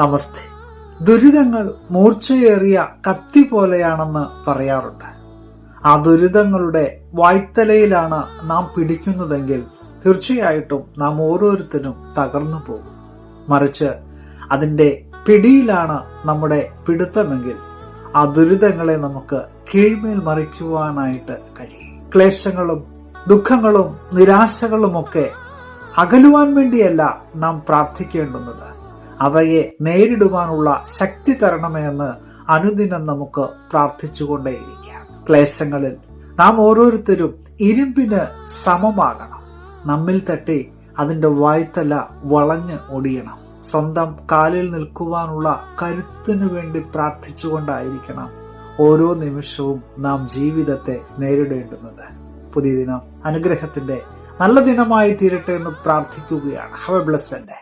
നമസ്തേ. ദുരിതങ്ങൾ മൂർച്ചയേറിയ കത്തി പോലെയാണെന്ന് പറയാറുണ്ട്. ആ ദുരിതങ്ങളുടെ വായ്ത്തലയിലാണ് നാം പിടിക്കുന്നതെങ്കിൽ തീർച്ചയായിട്ടും നാം ഓരോരുത്തരും തകർന്നു പോകും. മറിച്ച് അതിൻ്റെ പിടിയിലാണ് നമ്മുടെ പിടുത്തമെങ്കിൽ ആ ദുരിതങ്ങളെ നമുക്ക് കീഴ്മേൽ മറിക്കുവാനായിട്ട് കഴിയും. ക്ലേശങ്ങളും ദുഃഖങ്ങളും നിരാശകളുമൊക്കെ അകലുവാൻ വേണ്ടിയല്ല നാം പ്രാർത്ഥിക്കേണ്ടുന്നത്, അവയെ നേരിടുവാനുള്ള ശക്തി തരണമേ എന്ന് അനുദിനം നമുക്ക് പ്രാർത്ഥിച്ചുകൊണ്ടേയിരിക്കാം. ക്ലേശങ്ങളിൽ നാം ഓരോരുത്തരും ഇരുമ്പിന് സമമാകണം. നമ്മിൽ തട്ടി അതിൻ്റെ വായ്ത്തല വളഞ്ഞ് ഒടിയണം. സ്വന്തം കാലിൽ നിൽക്കുവാനുള്ള കരുത്തിനു വേണ്ടി പ്രാർത്ഥിച്ചുകൊണ്ടായിരിക്കണം ഓരോ നിമിഷവും നാം ജീവിതത്തെ നേരിടേണ്ടുന്നത്. പുതിയ ദിനം അനുഗ്രഹത്തിൻ്റെ നല്ല ദിനമായി തീരട്ടെ എന്ന് പ്രാർത്ഥിക്കുകയാണ്. Have A blessed day.